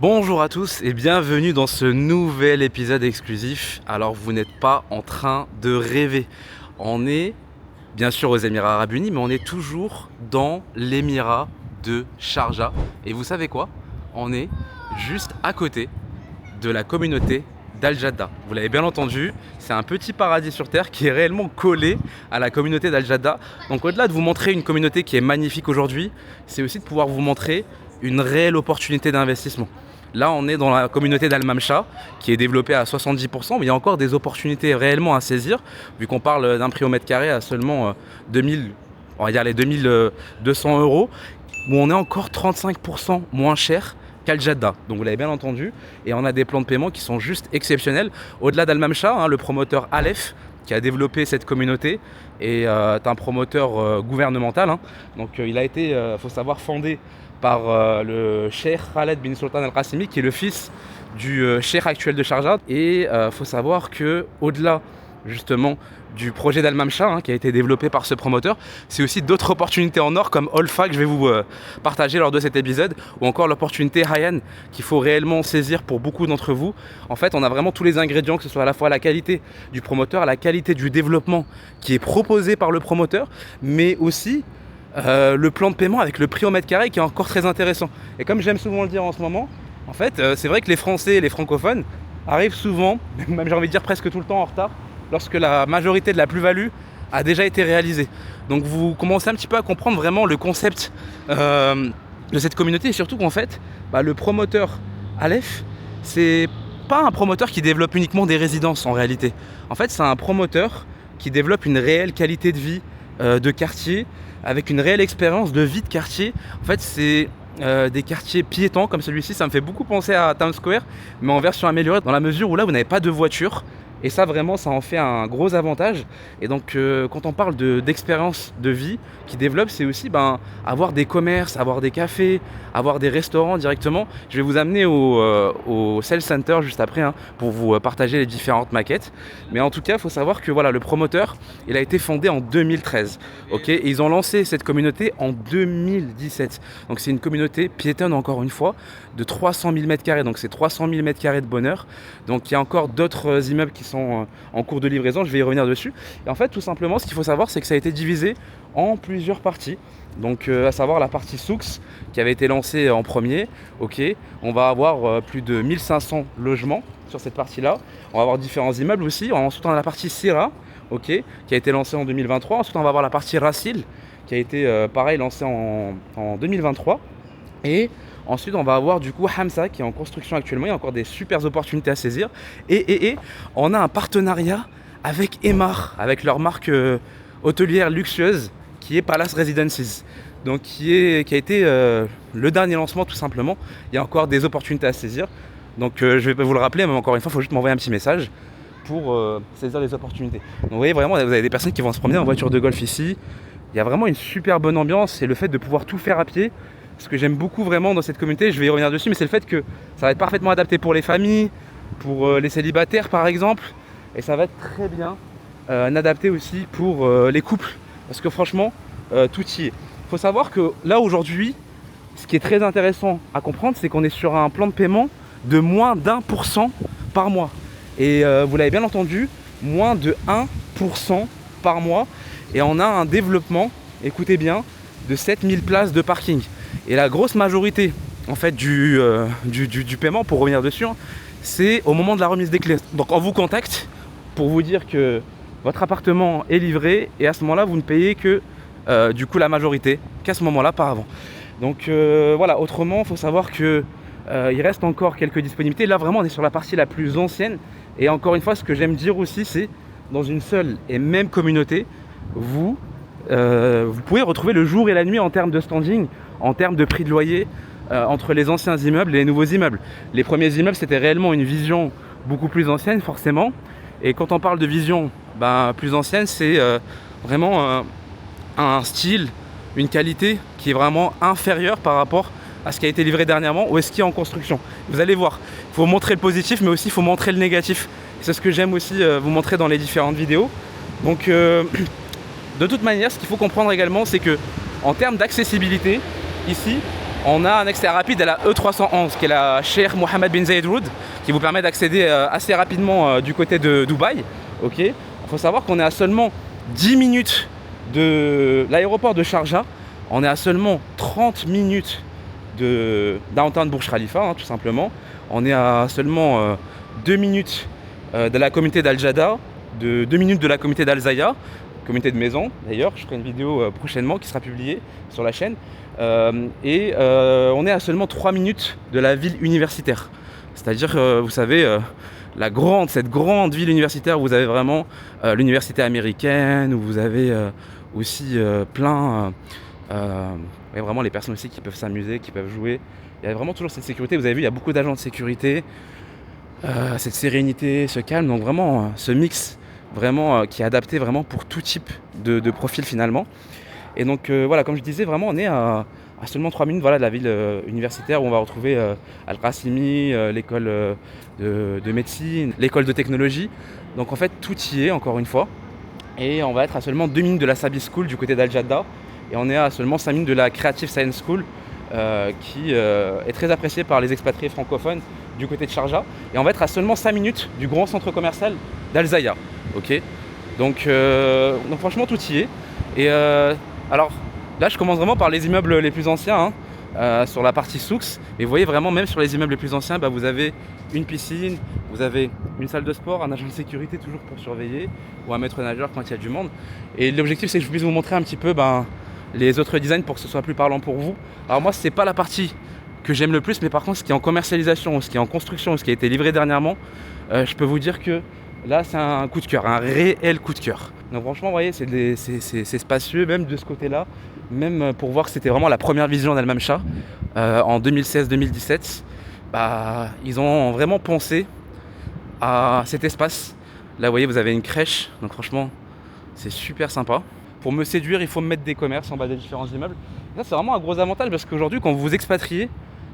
Bonjour à tous et bienvenue dans ce nouvel épisode exclusif. Alors vous n'êtes pas en train de rêver. On est bien sûr aux Émirats Arabes Unis, mais on est toujours dans l'émirat de Sharjah. Et vous savez quoi? On est juste à côté de la communauté d'Al Jadda. Vous l'avez bien entendu, c'est un petit paradis sur terre qui est réellement collé à la communauté d'Al Jadda. Donc au-delà de vous montrer une communauté qui est magnifique aujourd'hui, c'est aussi de pouvoir vous montrer une réelle opportunité d'investissement. Là, on est dans la communauté d'Al Mamcha qui est développée à 70%, mais il y a encore des opportunités réellement à saisir, vu qu'on parle d'un prix au mètre carré à seulement 2000, on va dire les 2200 euros, où on est encore 35% moins cher qu'Al Jadda. Donc vous l'avez bien entendu, et on a des plans de paiement qui sont juste exceptionnels. Au-delà d'Al Mamcha, le promoteur Aleph, qui a développé cette communauté, est un promoteur gouvernemental. Donc il a été, faut savoir, fondé par le cheikh Khaled bin Sultan Al Qasimi, qui est le fils du cheikh actuel de Sharjah. Et faut savoir que au-delà justement du projet d'Al Mamcha qui a été développé par ce promoteur, c'est aussi d'autres opportunités en or comme Olfa que je vais vous partager lors de cet épisode, ou encore l'opportunité Hayan qu'il faut réellement saisir pour beaucoup d'entre vous. En fait, on a vraiment tous les ingrédients, que ce soit à la fois la qualité du promoteur, la qualité du développement qui est proposé par le promoteur, mais aussi le plan de paiement avec le prix au mètre carré qui est encore très intéressant. Et comme j'aime souvent le dire en ce moment, en fait, c'est vrai que les Français et les francophones arrivent souvent, même j'ai envie de dire presque tout le temps en retard, lorsque la majorité de la plus-value a déjà été réalisée. Donc vous commencez un petit peu à comprendre vraiment le concept de cette communauté, et surtout qu'en fait, le promoteur Aleph, c'est pas un promoteur qui développe uniquement des résidences en réalité. En fait, c'est un promoteur qui développe une réelle qualité de vie de quartier, avec une réelle expérience de vie de quartier. En fait, c'est des quartiers piétons comme celui-ci. Ça me fait beaucoup penser à Times Square, mais en version améliorée, dans la mesure où là, vous n'avez pas de voiture. Et ça, vraiment, ça en fait un gros avantage. Et donc, quand on parle d'expérience de vie qui développe, c'est aussi avoir des commerces, avoir des cafés, avoir des restaurants directement. Je vais vous amener au Sales Center juste après pour vous partager les différentes maquettes. Mais en tout cas, il faut savoir que voilà, le promoteur, il a été fondé en 2013. Et ils ont lancé cette communauté en 2017. Donc, c'est une communauté piétonne, encore une fois, de 300 000 m². Donc, c'est 300 000 m² de bonheur. Donc, il y a encore d'autres immeubles qui sont en cours de livraison, je vais y revenir dessus. Et en fait, tout simplement, ce qu'il faut savoir, c'est que ça a été divisé en plusieurs parties. Donc, à savoir la partie Souks, qui avait été lancée en premier. On va avoir plus de 1500 logements sur cette partie-là. On va avoir différents immeubles aussi. Ensuite, on a la partie Sira, qui a été lancée en 2023. Ensuite, on va avoir la partie Rassil, qui a été, pareil, lancée en 2023. Et ensuite, on va avoir du coup Hamza qui est en construction actuellement. Il y a encore des super opportunités à saisir. Et on a un partenariat avec Emaar, avec leur marque hôtelière luxueuse qui est Palace Residences. Donc qui a été le dernier lancement tout simplement. Il y a encore des opportunités à saisir. Donc je vais pas vous le rappeler, mais encore une fois, il faut juste m'envoyer un petit message pour saisir les opportunités. Donc vous voyez vraiment, vous avez des personnes qui vont se promener en voiture de golf ici. Il y a vraiment une super bonne ambiance et le fait de pouvoir tout faire à pied. Ce que j'aime beaucoup vraiment dans cette communauté, je vais y revenir dessus, mais c'est le fait que ça va être parfaitement adapté pour les familles, pour les célibataires par exemple, et ça va être très bien adapté aussi pour les couples, parce que franchement, tout y est. Il faut savoir que là aujourd'hui, ce qui est très intéressant à comprendre, c'est qu'on est sur un plan de paiement de moins d'1% par mois. Et vous l'avez bien entendu, moins de 1% par mois, et on a un développement, écoutez bien, de 7000 places de parking. Et la grosse majorité en fait, du paiement, pour revenir dessus, c'est au moment de la remise des clés. Donc on vous contacte pour vous dire que votre appartement est livré, et à ce moment-là, vous ne payez que du coup la majorité qu'à ce moment-là par avant. Donc voilà, autrement, il faut savoir que il reste encore quelques disponibilités. Là, vraiment, on est sur la partie la plus ancienne. Et encore une fois, ce que j'aime dire aussi, c'est dans une seule et même communauté, vous pouvez retrouver le jour et la nuit en termes de standing, en termes de prix de loyer entre les anciens immeubles et les nouveaux immeubles. Les premiers immeubles, c'était réellement une vision beaucoup plus ancienne, forcément. Et quand on parle de vision plus ancienne, c'est vraiment un style, une qualité qui est vraiment inférieure par rapport à ce qui a été livré dernièrement ou à ce qui est en construction. Vous allez voir, il faut montrer le positif, mais aussi il faut montrer le négatif. C'est ce que j'aime aussi vous montrer dans les différentes vidéos. Donc de toute manière, ce qu'il faut comprendre également, c'est que en termes d'accessibilité, ici, On a un accès rapide à la E311 qui est la Sheikh Mohammed bin Zayed Road qui vous permet d'accéder assez rapidement du côté de Dubaï. Ok. Il faut savoir qu'on est à seulement 10 minutes de l'aéroport de Sharjah. On est à seulement 30 minutes de downtown Burj Khalifa, hein, tout simplement. On est à seulement 2 minutes de la communauté d'Al Jadda, 2 minutes de la communauté d'Al Zaya, communauté de maison d'ailleurs. Je ferai une vidéo prochainement qui sera publiée sur la chaîne. On est à seulement 3 minutes de la ville universitaire. C'est-à-dire, vous savez, cette grande ville universitaire où vous avez vraiment l'université américaine, où vous avez aussi plein... vraiment les personnes aussi qui peuvent s'amuser, qui peuvent jouer. Il y a vraiment toujours cette sécurité. Vous avez vu, il y a beaucoup d'agents de sécurité, cette sérénité, ce calme. Donc vraiment, ce mix vraiment qui est adapté vraiment pour tout type de profil finalement. Et donc voilà, comme je disais, vraiment on est à seulement 3 minutes, voilà, de la ville universitaire où on va retrouver Al-Qasimi, l'école de médecine, l'école de technologie. Donc en fait tout y est encore une fois. Et on va être à seulement 2 minutes de la Sabi School du côté d'Al Jadda. Et on est à seulement 5 minutes de la Creative Science School qui est très appréciée par les expatriés francophones du côté de Sharjah. Et on va être à seulement 5 minutes du grand centre commercial d'Al Zaya. Okay, donc franchement tout y est. Et alors là je commence vraiment par les immeubles les plus anciens, hein, sur la partie souks. Et vous voyez vraiment même sur les immeubles les plus anciens, vous avez une piscine, vous avez une salle de sport, un agent de sécurité toujours pour surveiller, ou un maître nageur quand il y a du monde. Et l'objectif c'est que je puisse vous montrer un petit peu les autres designs pour que ce soit plus parlant pour vous. Alors moi c'est pas la partie que j'aime le plus, mais par contre ce qui est en commercialisation, ce qui est en construction, ce qui a été livré dernièrement, je peux vous dire que là c'est un coup de cœur, un réel coup de cœur. Donc franchement vous voyez c'est spacieux même de ce côté là, même pour voir que c'était vraiment la première vision d'Al-Mamcha en 2016-2017. Ils ont vraiment pensé à cet espace. Là vous voyez vous avez une crèche, donc franchement c'est super sympa. Pour me séduire il faut me mettre des commerces en bas des différents immeubles. Et ça c'est vraiment un gros avantage parce qu'aujourd'hui quand vous vous expatriez,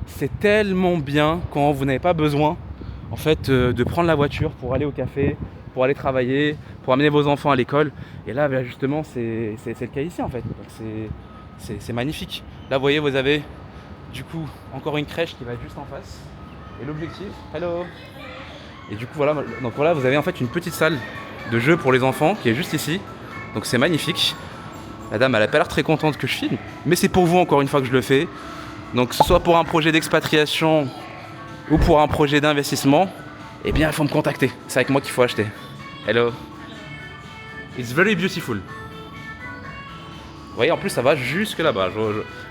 c'est tellement bien quand vous n'avez pas besoin en fait de prendre la voiture pour aller au café, pour aller travailler, pour amener vos enfants à l'école. Et là justement c'est le cas ici en fait. Donc c'est magnifique. Là vous voyez vous avez du coup encore une crèche qui va être juste en face. Et l'objectif, hello. Et du coup voilà, donc voilà vous avez en fait une petite salle de jeu pour les enfants qui est juste ici. Donc c'est magnifique. La dame elle a pas l'air très contente que je filme, mais c'est pour vous encore une fois que je le fais. Donc que ce soit pour un projet d'expatriation ou pour un projet d'investissement, eh bien il faut me contacter. C'est avec moi qu'il faut acheter. Hello. It's very beautiful. Vous voyez en plus ça va jusque là-bas.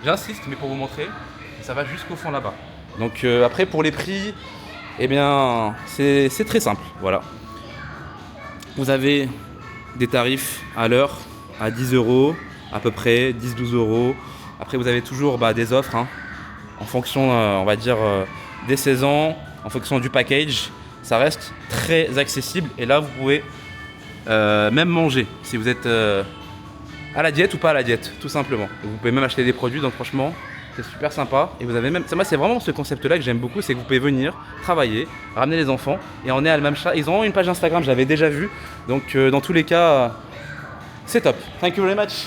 J'insiste mais pour vous montrer, ça va jusqu'au fond là-bas. Donc après pour les prix, eh bien c'est très simple. Voilà. Vous avez des tarifs à l'heure à 10 € à peu près, 10-12 €. Après vous avez toujours des offres en fonction on va dire des saisons, en fonction du package. Ça reste très accessible et là vous pouvez même manger si vous êtes à la diète ou pas à la diète tout simplement. Et vous pouvez même acheter des produits donc franchement c'est super sympa. Et vous avez même, moi c'est vraiment ce concept là que j'aime beaucoup, c'est que vous pouvez venir travailler, ramener les enfants et on est à Al-Mamcha. Ils ont une page Instagram, je l'avais déjà vu, donc dans tous les cas c'est top. Thank you very much.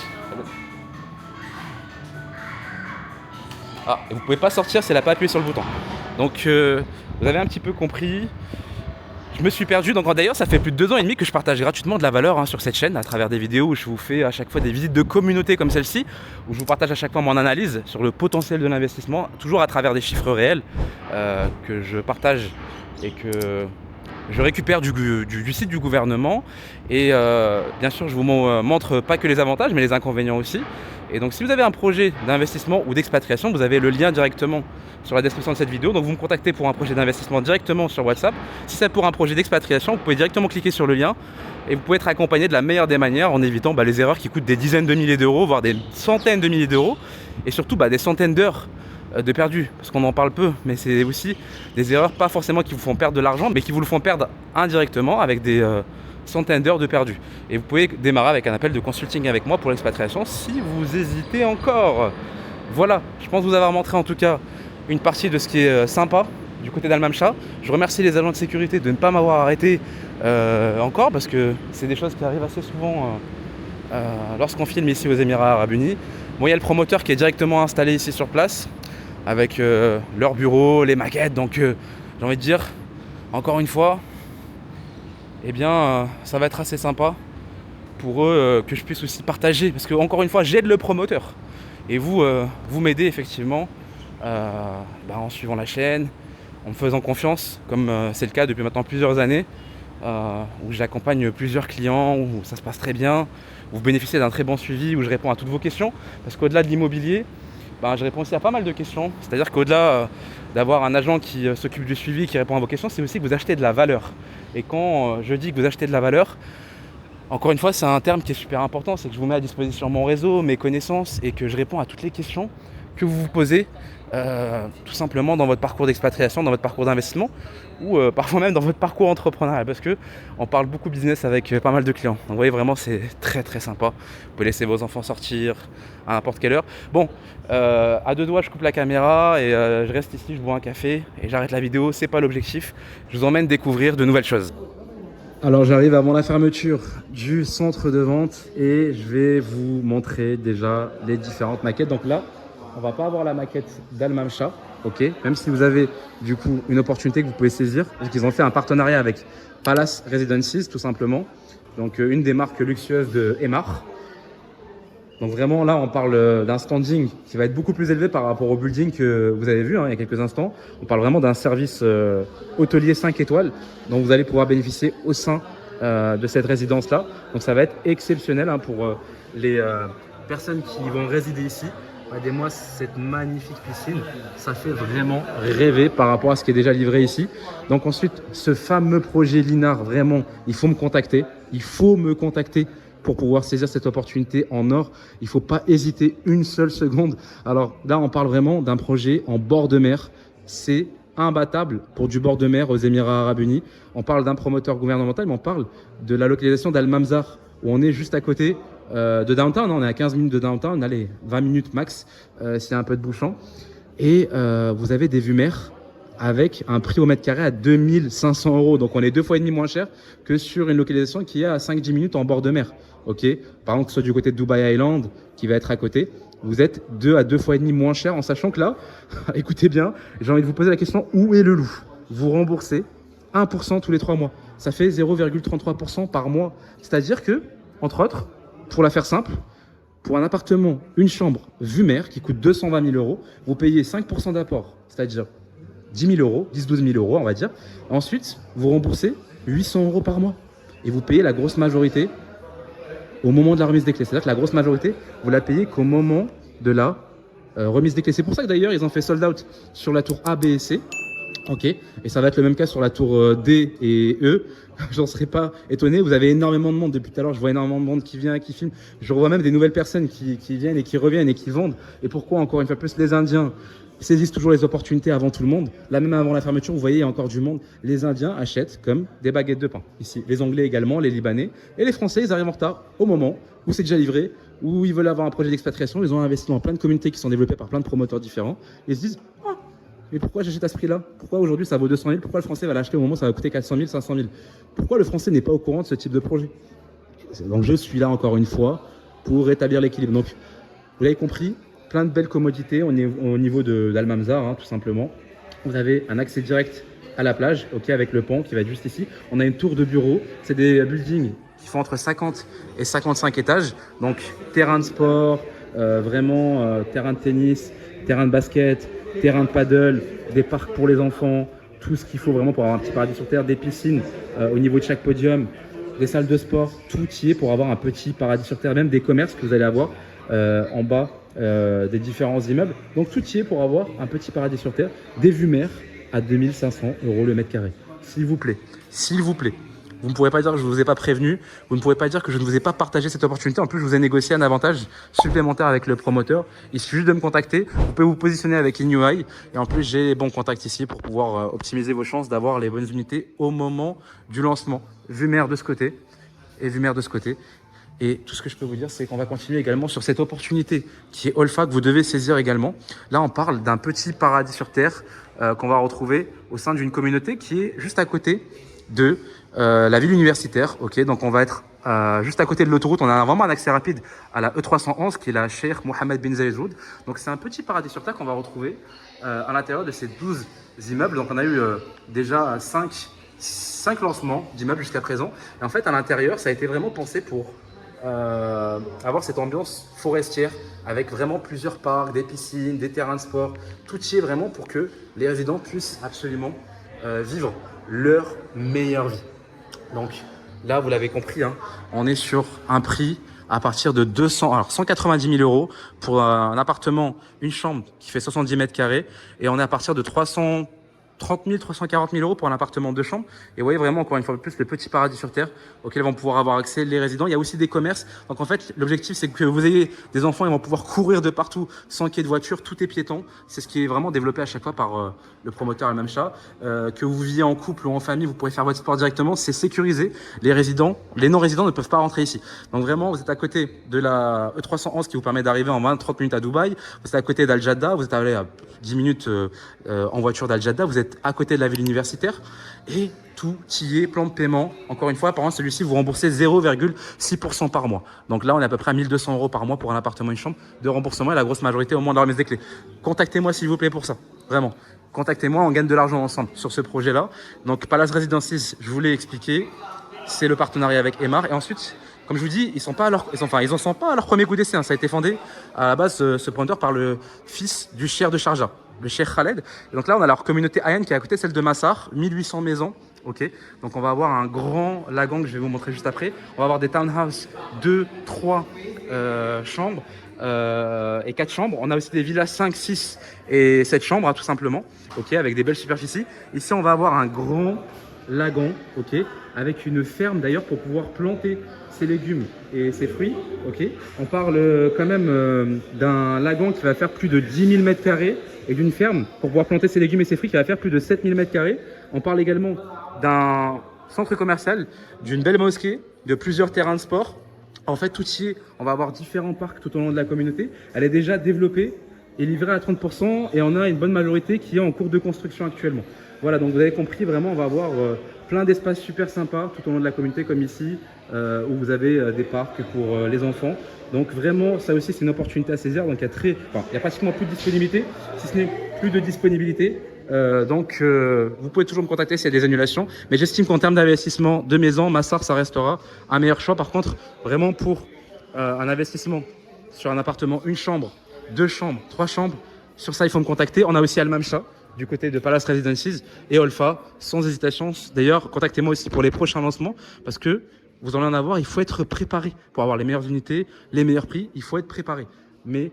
Et vous pouvez pas sortir si elle n'a pas appuyé sur le bouton. Donc vous avez un petit peu compris. Je me suis perdu, donc d'ailleurs ça fait plus de 2 ans et demi que je partage gratuitement de la valeur sur cette chaîne à travers des vidéos où je vous fais à chaque fois des visites de communautés comme celle-ci, où je vous partage à chaque fois mon analyse sur le potentiel de l'investissement, toujours à travers des chiffres réels que je partage et que je récupère du site du gouvernement. Et bien sûr je vous montre pas que les avantages mais les inconvénients aussi. Et donc si vous avez un projet d'investissement ou d'expatriation, vous avez le lien directement sur la description de cette vidéo. Donc vous me contactez pour un projet d'investissement directement sur WhatsApp. Si c'est pour un projet d'expatriation, vous pouvez directement cliquer sur le lien et vous pouvez être accompagné de la meilleure des manières en évitant les erreurs qui coûtent des dizaines de milliers d'euros, voire des centaines de milliers d'euros, et surtout des centaines d'heures de perdu, parce qu'on en parle peu, mais c'est aussi des erreurs pas forcément qui vous font perdre de l'argent, mais qui vous le font perdre indirectement avec des centaines d'heures de perdu. Et vous pouvez démarrer avec un appel de consulting avec moi pour l'expatriation si vous hésitez encore. Voilà, je pense vous avoir montré en tout cas une partie de ce qui est sympa du côté d'Al-Mamcha. Je remercie les agents de sécurité de ne pas m'avoir arrêté encore, parce que c'est des choses qui arrivent assez souvent lorsqu'on filme ici aux Émirats Arabes Unis. Bon, il y a le promoteur qui est directement installé ici sur place. avec leur bureau, les maquettes. Donc j'ai envie de dire, encore une fois, eh bien ça va être assez sympa pour eux que je puisse aussi partager. Parce que encore une fois, j'aide le promoteur. Et vous, vous m'aidez effectivement en suivant la chaîne, en me faisant confiance, comme c'est le cas depuis maintenant plusieurs années, où j'accompagne plusieurs clients, où ça se passe très bien, où vous bénéficiez d'un très bon suivi, où je réponds à toutes vos questions. Parce qu'au-delà de l'immobilier, je réponds aussi à pas mal de questions. C'est-à-dire qu'au-delà d'avoir un agent qui s'occupe du suivi, qui répond à vos questions, c'est aussi que vous achetez de la valeur. Et quand je dis que vous achetez de la valeur, encore une fois, c'est un terme qui est super important, c'est que je vous mets à disposition mon réseau, mes connaissances et que je réponds à toutes les questions que vous vous posez tout simplement dans votre parcours d'expatriation, dans votre parcours d'investissement ou parfois même dans votre parcours entrepreneurial parce que on parle beaucoup business avec pas mal de clients. Donc vous voyez vraiment c'est très très sympa. Vous pouvez laisser vos enfants sortir à n'importe quelle heure. Bon, à deux doigts je coupe la caméra et je reste ici, je bois un café et j'arrête la vidéo, c'est pas l'objectif. Je vous emmène découvrir de nouvelles choses. Alors j'arrive avant la fermeture du centre de vente et je vais vous montrer déjà les différentes maquettes. Donc là, on va pas avoir la maquette d'Al-Mamcha, ok. Même si vous avez du coup une opportunité que vous pouvez saisir, parce qu'ils ont fait un partenariat avec Palace Residences tout simplement. Donc une des marques luxueuses de Emaar. Donc vraiment là on parle d'un standing qui va être beaucoup plus élevé par rapport au building que vous avez vu il y a quelques instants. On parle vraiment d'un service hôtelier 5 étoiles dont vous allez pouvoir bénéficier au sein de cette résidence là. Donc ça va être exceptionnel pour les personnes qui vont résider ici. Regardez-moi cette magnifique piscine, ça fait vraiment rêver par rapport à ce qui est déjà livré ici. Donc ensuite, ce fameux projet Linar, vraiment, il faut me contacter. Il faut me contacter pour pouvoir saisir cette opportunité en or. Il ne faut pas hésiter une seule seconde. Alors là, on parle vraiment d'un projet en bord de mer. C'est imbattable pour du bord de mer aux Émirats Arabes Unis. On parle d'un promoteur gouvernemental, mais on parle de la localisation d'Al-Mamzar, où on est juste à côté de downtown. On est à 15 minutes de downtown, allez, 20 minutes max, s'il y a un peu de bouchon. Et vous avez des vues mer avec un prix au mètre carré à 2500 €. Donc on est 2,5 fois moins cher que sur une localisation qui est à 5-10 minutes en bord de mer. Ok, par exemple, que ce soit du côté de Dubai Island, qui va être à côté, vous êtes 2 à 2,5 fois moins cher, en sachant que là, écoutez bien, j'ai envie de vous poser la question, où est le loup? Vous remboursez 1% tous les 3 mois. Ça fait 0,33% par mois. C'est-à-dire que, entre autres, pour la faire simple, pour un appartement, une chambre, vue mer, qui coûte 220 000 €, vous payez 5% d'apport, c'est-à-dire 10 000 €, 10-12 000 €, on va dire. Ensuite, vous remboursez 800 € par mois. Et vous payez la grosse majorité au moment de la remise des clés. C'est-à-dire que la grosse majorité, vous la payez qu'au moment de la remise des clés. C'est pour ça que d'ailleurs, ils ont fait sold out sur la tour A, B et C. Ok, et ça va être le même cas sur la tour D et E. J'en serais pas étonné. Vous avez énormément de monde depuis tout à l'heure. Je vois énormément de monde qui vient, qui filme. Je revois même des nouvelles personnes qui viennent et qui reviennent et qui vendent. Et pourquoi, encore une fois plus, les Indiens saisissent toujours les opportunités avant tout le monde. Là, même avant la fermeture, vous voyez, il y a encore du monde. Les Indiens achètent comme des baguettes de pain. Ici, les Anglais également, les Libanais. Et les Français, ils arrivent en retard au moment où c'est déjà livré, où ils veulent avoir un projet d'expatriation. Ils ont investi dans plein de communautés qui sont développées par plein de promoteurs différents. Et ils se disent, ah, mais pourquoi j'achète à ce prix-là? Pourquoi aujourd'hui ça vaut 200 000? Pourquoi le Français va l'acheter au moment où ça va coûter 400 000, 500 000? Pourquoi le Français n'est pas au courant de ce type de projet? Donc je suis là encore une fois pour rétablir l'équilibre. Donc vous l'avez compris, plein de belles commodités au niveau d'Al-Mamzar, tout simplement. Vous avez un accès direct à la plage, ok, avec le pont qui va être juste ici. On a une tour de bureau, c'est des buildings qui font entre 50 et 55 étages. Donc terrain de sport, terrain de tennis, terrain de basket, terrain de paddle, des parcs pour les enfants, tout ce qu'il faut vraiment pour avoir un petit paradis sur terre, des piscines au niveau de chaque podium, des salles de sport, tout y est pour avoir un petit paradis sur terre, même des commerces que vous allez avoir en bas des différents immeubles. Donc tout y est pour avoir un petit paradis sur terre, des vues mer à 2500 € le mètre carré. S'il vous plaît, s'il vous plaît. Vous ne pourrez pas dire que je ne vous ai pas prévenu, vous ne pourrez pas dire que je ne vous ai pas partagé cette opportunité. En plus, je vous ai négocié un avantage supplémentaire avec le promoteur. Il suffit juste de me contacter. Vous pouvez vous positionner avec InUI. Et en plus, j'ai les bons contacts ici pour pouvoir optimiser vos chances d'avoir les bonnes unités au moment du lancement. Vue mer de ce côté et vue mer de ce côté. Et tout ce que je peux vous dire, c'est qu'on va continuer également sur cette opportunité qui est Olfa, que vous devez saisir également. Là, on parle d'un petit paradis sur terre qu'on va retrouver au sein d'une communauté qui est juste à côté de la ville universitaire. Ok, donc on va être juste à côté de l'autoroute. On a vraiment un accès rapide à la E311 qui est la Cheikh Mohammed bin Zayed Road. Donc c'est un petit paradis sur terre qu'on va retrouver à l'intérieur de ces 12 immeubles. Donc on a eu déjà 5 lancements d'immeubles jusqu'à présent. Et en fait à l'intérieur ça a été vraiment pensé pour avoir cette ambiance forestière avec vraiment plusieurs parcs, des piscines, des terrains de sport. Tout y est vraiment pour que les résidents puissent absolument vivre leur meilleure vie. Donc là, vous l'avez compris, hein, on est sur un prix à partir de 190 000 euros pour un appartement, une chambre qui fait 70 mètres carrés. Et on est à partir de 330 000, 340 000 euros pour un appartement de chambre. Et vous voyez vraiment, encore une fois de plus, le petit paradis sur terre auquel vont pouvoir avoir accès les résidents. Il y a aussi des commerces. Donc en fait, l'objectif, c'est que vous ayez des enfants, ils vont pouvoir courir de partout sans qu'il y ait de voiture. Tout est piéton. C'est ce qui est vraiment développé à chaque fois par le promoteur Al-Mamcha. Que vous viviez en couple ou en famille, vous pourrez faire votre sport directement. C'est sécurisé. Les non-résidents ne peuvent pas rentrer ici. Donc vraiment, vous êtes à côté de la E311 qui vous permet d'arriver en 20-30 minutes à Dubaï. Vous êtes à côté d'Al-Jadda. Vous êtes allé à 10 minutes en voiture d'Al-Jadda. Vous êtes à côté de la ville universitaire et tout y est, plan de paiement. Encore une fois, par an, celui-ci, vous remboursez 0,6% par mois. Donc là, on est à peu près à 1 200 euros par mois pour un appartement, une chambre de remboursement et la grosse majorité au moins de la remise des clés. Contactez-moi s'il vous plaît pour ça. Vraiment. Contactez-moi, on gagne de l'argent ensemble sur ce projet-là. Donc Palace Residences, je vous l'ai expliqué, c'est le partenariat avec Emaar. Et ensuite, comme je vous dis, ils n'en sont pas à leur premier coup d'essai. Hein. Ça a été fondé à la base, ce pointeur, par le fils du cheikh de Sharjah, le cheikh Khaled. Et donc là, on a leur communauté Ayan qui est à côté de celle de Massar, 1800 maisons. Ok, donc on va avoir un grand lagon que je vais vous montrer juste après. On va avoir des townhouses 2, 3 chambres et 4 chambres. On a aussi des villas 5, 6 et 7 chambres, hein, tout simplement. Ok, avec des belles superficies. Ici, on va avoir un grand lagon, ok, avec une ferme d'ailleurs pour pouvoir planter ses légumes et ses fruits. Ok, on parle quand même d'un lagon qui va faire plus de 10 000 mètres carrés et d'une ferme pour pouvoir planter ses légumes et ses fruits qui va faire plus de 7 000 mètres carrés. On parle également d'un centre commercial, d'une belle mosquée, de plusieurs terrains de sport. En fait, tout y est. On va avoir différents parcs tout au long de la communauté. Elle est déjà développée et livrée à 30% et on a une bonne majorité qui est en cours de construction actuellement. Voilà, donc vous avez compris, vraiment, on va avoir plein d'espaces super sympas tout au long de la communauté, comme ici, où vous avez des parcs pour les enfants. Donc vraiment, ça aussi, c'est une opportunité à saisir. Donc il y a pratiquement plus de disponibilité, si ce n'est plus de disponibilité. Donc vous pouvez toujours me contacter s'il y a des annulations. Mais j'estime qu'en termes d'investissement de maison, Massar, ça restera un meilleur choix. Par contre, vraiment pour un investissement sur un appartement, une chambre, 2 chambres, 3 chambres, sur ça, il faut me contacter. On a aussi Al-Mamcha du côté de Palace Residences et Olfa, sans hésitation. D'ailleurs, contactez-moi aussi pour les prochains lancements parce que vous allez en avoir, il faut être préparé pour avoir les meilleures unités, les meilleurs prix, il faut être préparé. Mais,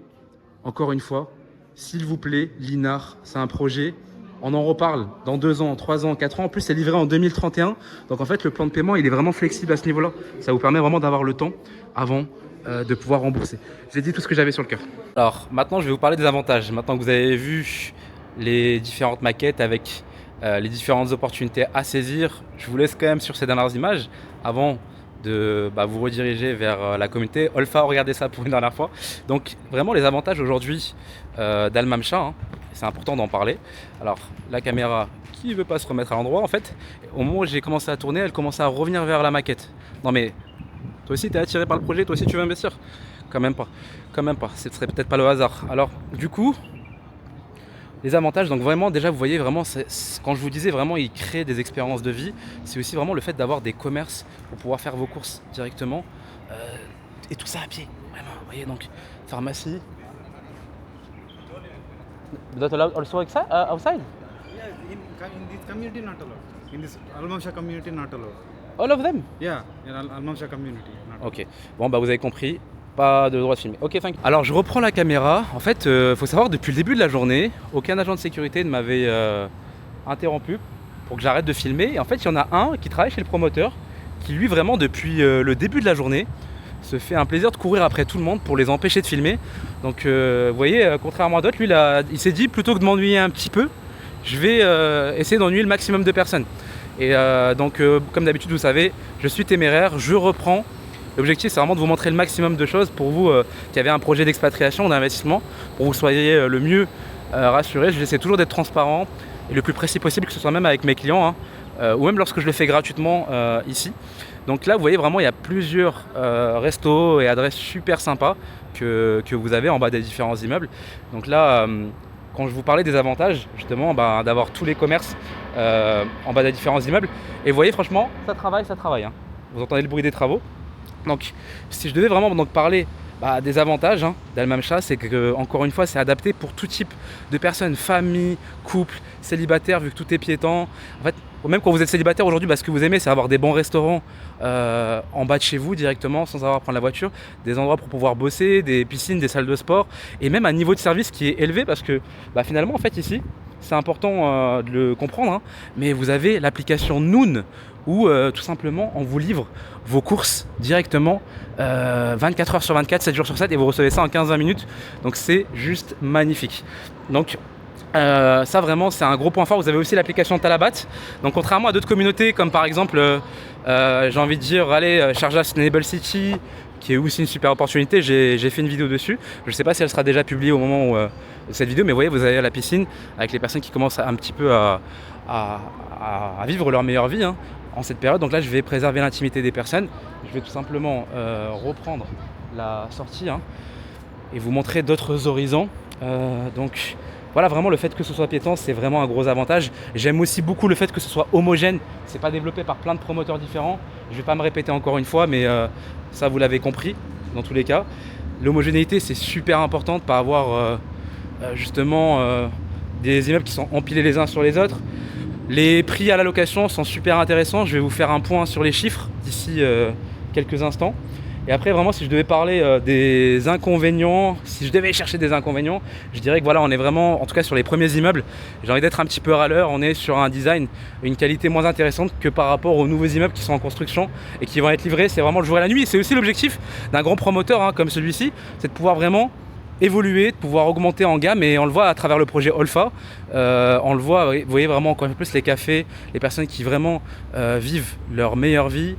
encore une fois, s'il vous plaît, l'INAR, c'est un projet, on en reparle dans 2 ans, 3 ans, 4 ans. En plus, c'est livré en 2031. Donc, en fait, le plan de paiement, il est vraiment flexible à ce niveau-là. Ça vous permet vraiment d'avoir le temps avant de pouvoir rembourser. J'ai dit tout ce que j'avais sur le cœur. Alors, maintenant, je vais vous parler des avantages. Maintenant que vous avez vu les différentes maquettes avec les différentes opportunités à saisir, je vous laisse quand même sur ces dernières images avant de vous rediriger vers la communauté. Olfa, regardez ça pour une dernière fois. Donc vraiment les avantages aujourd'hui d'Al-Mamcha, hein, c'est important d'en parler. Alors la caméra qui ne veut pas se remettre à l'endroit, en fait, au moment où j'ai commencé à tourner, elle commençait à revenir vers la maquette. Non mais toi aussi tu es attiré par le projet, toi aussi tu veux investir? Quand même pas, ce serait peut-être pas le hasard. Alors du coup, les avantages, donc vraiment déjà vous voyez vraiment, quand je vous disais vraiment il crée des expériences de vie, c'est aussi vraiment le fait d'avoir des commerces pour pouvoir faire vos courses directement et tout ça à pied, vraiment, vous voyez, donc pharmacie. That also outside? Yeah, in this community not allowed. In this Al-Mamcha community not allowed. All of them? Yeah, in Al-Mamcha community not allowed. Ok, bon vous avez compris. Pas de droit de filmer. Ok, thank you. Alors je reprends la caméra. En fait, faut savoir depuis le début de la journée, aucun agent de sécurité ne m'avait interrompu pour que j'arrête de filmer. Et en fait, il y en a un qui travaille chez le promoteur, qui lui vraiment depuis le début de la journée se fait un plaisir de courir après tout le monde pour les empêcher de filmer. Donc vous voyez, contrairement à d'autres, lui il s'est dit plutôt que de m'ennuyer un petit peu, je vais essayer d'ennuyer le maximum de personnes. Et donc comme d'habitude vous savez, je suis téméraire, je reprends. L'objectif, c'est vraiment de vous montrer le maximum de choses pour vous qui avez un projet d'expatriation, d'investissement, pour que vous soyez le mieux rassurés. J'essaie toujours d'être transparent, et le plus précis possible, que ce soit même avec mes clients, hein, ou même lorsque je le fais gratuitement ici. Donc là, vous voyez vraiment, il y a plusieurs restos et adresses super sympas que vous avez en bas des différents immeubles. Donc là, quand je vous parlais des avantages, justement, d'avoir tous les commerces en bas des différents immeubles. Et vous voyez, franchement, ça travaille. Hein. Vous entendez le bruit des travaux. Donc, si je devais vraiment donc, parler des avantages d'Al-Mamcha, c'est que, encore une fois, c'est adapté pour tout type de personnes, famille, couple, célibataire, vu que tout est piétant. En fait, même quand vous êtes célibataire aujourd'hui, ce que vous aimez, c'est avoir des bons restaurants en bas de chez vous directement, sans avoir à prendre la voiture, des endroits pour pouvoir bosser, des piscines, des salles de sport, et même un niveau de service qui est élevé, parce que finalement, en fait, ici, c'est important de le comprendre, hein, mais vous avez l'application Noon, où tout simplement on vous livre vos courses directement 24 heures sur 24, 7 jours sur 7, et vous recevez ça en 15-20 minutes. Donc c'est juste magnifique. Donc ça vraiment c'est un gros point fort. Vous avez aussi l'application Talabat. Donc contrairement à d'autres communautés comme par exemple j'ai envie de dire Sharjah Sustainable City, qui est aussi une super opportunité, j'ai fait une vidéo dessus. Je ne sais pas si elle sera déjà publiée au moment où, de cette vidéo, mais vous voyez, vous avez la piscine avec les personnes qui commencent un petit peu à vivre leur meilleure vie en cette période. Donc là, je vais préserver l'intimité des personnes. Je vais tout simplement reprendre la sortie et vous montrer d'autres horizons. Donc voilà, vraiment le fait que ce soit piéton, c'est vraiment un gros avantage. J'aime aussi beaucoup le fait que ce soit homogène. C'est pas développé par plein de promoteurs différents. Je vais pas me répéter encore une fois, mais ça vous l'avez compris dans tous les cas. L'homogénéité, c'est super important de pas avoir justement des immeubles qui sont empilés les uns sur les autres. Les prix à la location sont super intéressants. Je vais vous faire un point sur les chiffres d'ici quelques instants. Et après, vraiment, si je devais parler des inconvénients, si je devais chercher des inconvénients, je dirais que voilà, on est vraiment, en tout cas sur les premiers immeubles, j'ai envie d'être un petit peu râleur, on est sur un design, une qualité moins intéressante que par rapport aux nouveaux immeubles qui sont en construction et qui vont être livrés. C'est vraiment le jour et la nuit. C'est aussi l'objectif d'un grand promoteur comme celui-ci, c'est de pouvoir vraiment évoluer, de pouvoir augmenter en gamme, et on le voit à travers le projet Olfa. On le voit, vous voyez vraiment encore plus les cafés, les personnes qui vraiment vivent leur meilleure vie.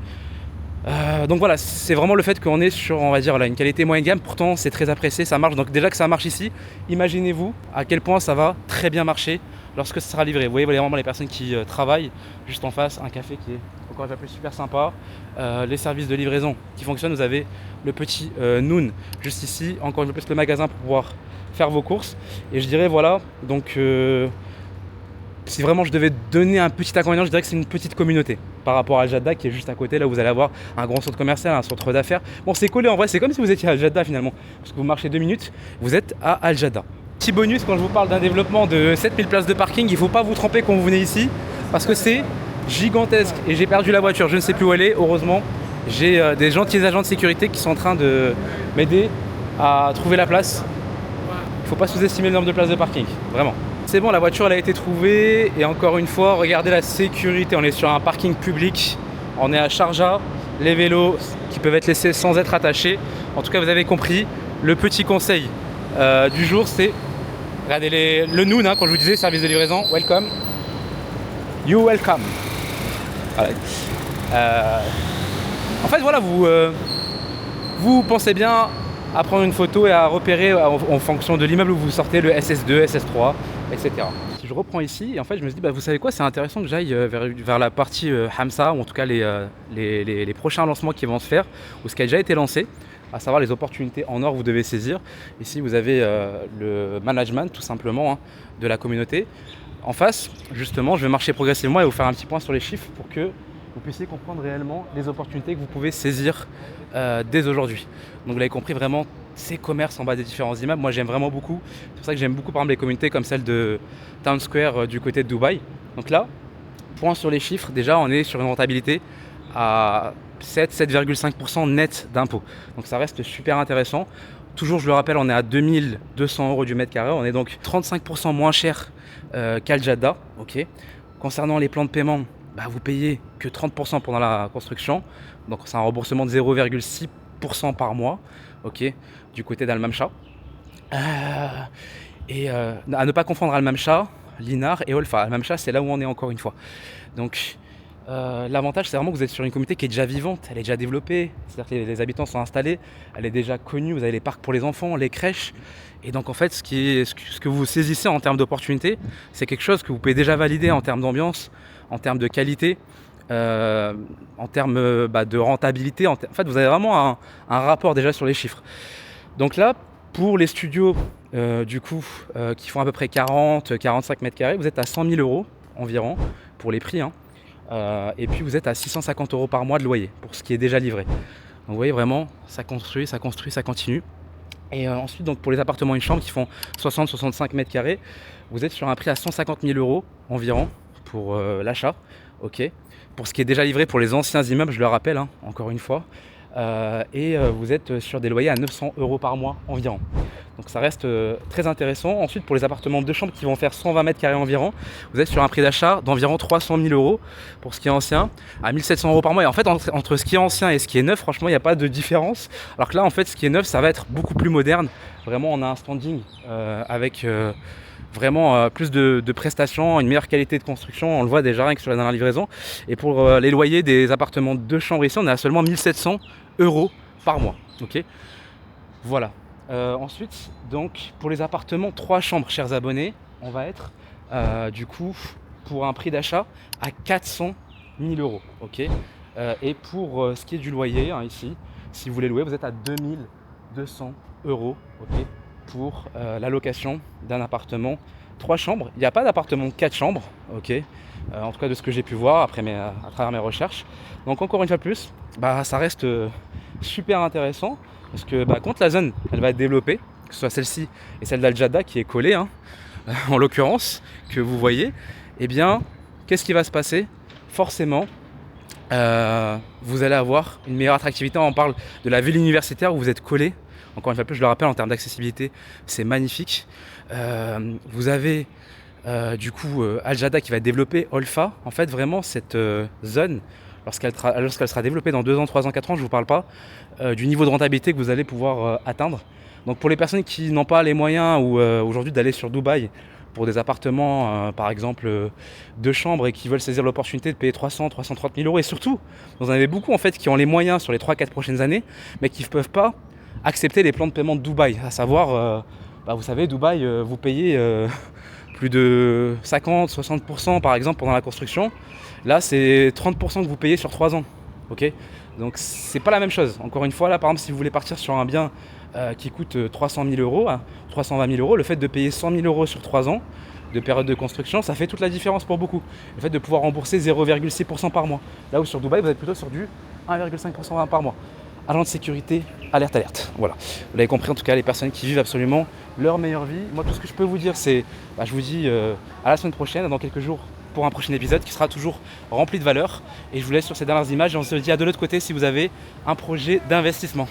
Donc voilà, c'est vraiment le fait qu'on est sur, on va dire, une qualité moyenne gamme. Pourtant c'est très apprécié, ça marche. Donc déjà que ça marche ici, imaginez-vous à quel point ça va très bien marcher lorsque ce sera livré. Vous voyez vraiment les personnes qui travaillent juste en face, un café qui est encore plus super sympa, les services de livraison qui fonctionnent. Vous avez le petit Noon juste ici, encore une fois plus le magasin pour pouvoir faire vos courses. Et je dirais voilà, donc si vraiment je devais donner un petit inconvénient, je dirais que c'est une petite communauté par rapport à Al Jadda qui est juste à côté. Là vous allez avoir un grand centre commercial, un centre d'affaires. Bon, c'est collé en vrai, c'est comme si vous étiez à Al Jadda finalement, parce que vous marchez 2 minutes, vous êtes à Al Jadda. Petit bonus, quand je vous parle d'un développement de 7000 places de parking, il ne faut pas vous tromper quand vous venez ici, parce que c'est gigantesque. Et j'ai perdu la voiture, je ne sais plus où elle est. Heureusement, j'ai des gentils agents de sécurité qui sont en train de m'aider à trouver la place. Il ne faut pas sous-estimer le nombre de places de parking, vraiment. C'est bon, la voiture elle a été trouvée, et encore une fois, regardez la sécurité. On est sur un parking public, on est à Sharjah, les vélos qui peuvent être laissés sans être attachés. En tout cas, vous avez compris, le petit conseil du jour, c'est regardez le Noon, quand je vous disais service de livraison, welcome, you welcome. Voilà. En fait, voilà, vous pensez bien à prendre une photo et à repérer en fonction de l'immeuble où vous sortez, le SS2, SS3, etc. Si je reprends ici, en fait, je me suis dit, vous savez quoi, c'est intéressant que j'aille vers la partie Hamsa, ou en tout cas les prochains lancements qui vont se faire, ou ce qui a déjà été lancé, à savoir les opportunités en or que vous devez saisir. Ici, vous avez le management, tout simplement, de la communauté. En face, justement, je vais marcher progressivement et vous faire un petit point sur les chiffres pour que vous puissiez comprendre réellement les opportunités que vous pouvez saisir dès aujourd'hui. Donc vous l'avez compris, vraiment, ces commerces en bas des différents immeubles, moi j'aime vraiment beaucoup. C'est pour ça que j'aime beaucoup par exemple les communautés comme celle de Town Square du côté de Dubaï. Donc là, point sur les chiffres, déjà on est sur une rentabilité à 7,5% net d'impôts. Donc ça reste super intéressant. Toujours, je le rappelle, on est à 2200 € du mètre carré. On est donc 35% moins cher qu'Al Jadda. Okay. Concernant les plans de paiement, vous payez que 30% pendant la construction. Donc c'est un remboursement de 0,6% par mois, du côté d'Al-Mamcha. Et à ne pas confondre Al-Mamcha, Linar et Olfa. Al-Mamcha, c'est là où on est encore une fois. Donc L'avantage, c'est vraiment que vous êtes sur une communauté qui est déjà vivante, elle est déjà développée, c'est-à-dire que les habitants sont installés, elle est déjà connue, vous avez les parcs pour les enfants, les crèches. Et donc en fait, ce que vous saisissez en termes d'opportunités, c'est quelque chose que vous pouvez déjà valider en termes d'ambiance, en termes de qualité, en termes de rentabilité. En fait, vous avez vraiment un rapport déjà sur les chiffres. Donc là, pour les studios qui font à peu près 40-45 mètres carrés, vous êtes à 100 000 euros environ pour les prix, hein. Et puis vous êtes à 650 euros par mois de loyer pour ce qui est déjà livré. Donc vous voyez vraiment, ça construit, ça continue. Et ensuite, donc pour les appartements une chambre qui font 60-65 mètres carrés, vous êtes sur un prix à 150 000 euros environ pour l'achat. Ok. Pour ce qui est déjà livré pour les anciens immeubles, je le rappelle, hein, encore une fois. Vous êtes sur des loyers à 900 euros par mois environ. Donc ça reste très intéressant. Ensuite, pour les appartements de chambre qui vont faire 120 mètres carrés environ, vous êtes sur un prix d'achat d'environ 300 000 euros pour ce qui est ancien, à 1700 euros par mois. Et en fait, entre ce qui est ancien et ce qui est neuf, franchement, il n'y a pas de différence. Alors que là, en fait, ce qui est neuf, ça va être beaucoup plus moderne. Vraiment, on a un standing avec vraiment plus de prestations, une meilleure qualité de construction. On le voit déjà rien que sur la dernière livraison. Et pour les loyers des appartements de chambre ici, on est à seulement 1700 euros par mois. Ok, voilà. Ensuite, donc pour les appartements 3 chambres, chers abonnés, on va être pour un prix d'achat à 400 000 euros. Ok. Et pour ce qui est du loyer, hein, ici, si vous voulez louer, vous êtes à 2200 euros. Ok, pour la location d'un appartement 3 chambres. Il n'y a pas d'appartement 4 chambres. Ok. En tout cas de ce que j'ai pu voir à travers mes recherches. Donc encore une fois plus, ça reste super intéressant parce que quand la zone elle va être développée, que ce soit celle-ci et celle d'Al Jadda qui est collée, hein, en l'occurrence, que vous voyez, eh bien qu'est-ce qui va se passer? Forcément, vous allez avoir une meilleure attractivité. On parle de la ville universitaire où vous êtes collé. Encore une fois plus, je le rappelle, en termes d'accessibilité, c'est magnifique. Vous avez Al Jadda qui va développer Olfa. En fait, vraiment, cette zone, lorsqu'elle sera développée dans 2 ans, 3 ans, 4 ans, je ne vous parle pas du niveau de rentabilité que vous allez pouvoir atteindre. Donc pour les personnes qui n'ont pas les moyens aujourd'hui d'aller sur Dubaï pour des appartements, par exemple, 2 chambres et qui veulent saisir l'opportunité de payer 330 000 euros, et surtout, vous en avez beaucoup en fait qui ont les moyens sur les 3-4 prochaines années, mais qui ne peuvent pas accepter les plans de paiement de Dubaï. À savoir, vous savez, Dubaï, vous payez plus de 50-60% par exemple pendant la construction. Là, c'est 30% que vous payez sur 3 ans. Ok, donc c'est pas la même chose. Encore une fois, là, par exemple, si vous voulez partir sur un bien qui coûte 300 000 euros, 320 000 euros, le fait de payer 100 000 euros sur 3 ans de période de construction, ça fait toute la différence pour beaucoup. Le fait de pouvoir rembourser 0,6% par mois. Là où sur Dubaï, vous êtes plutôt sur du 1,5% par mois. Agent de sécurité, alerte. Voilà. Vous l'avez compris, en tout cas, les personnes qui vivent absolument leur meilleure vie. Moi, tout ce que je peux vous dire, c'est, je vous dis à la semaine prochaine, dans quelques jours, pour un prochain épisode qui sera toujours rempli de valeur. Et je vous laisse sur ces dernières images et on se dit à de l'autre côté si vous avez un projet d'investissement.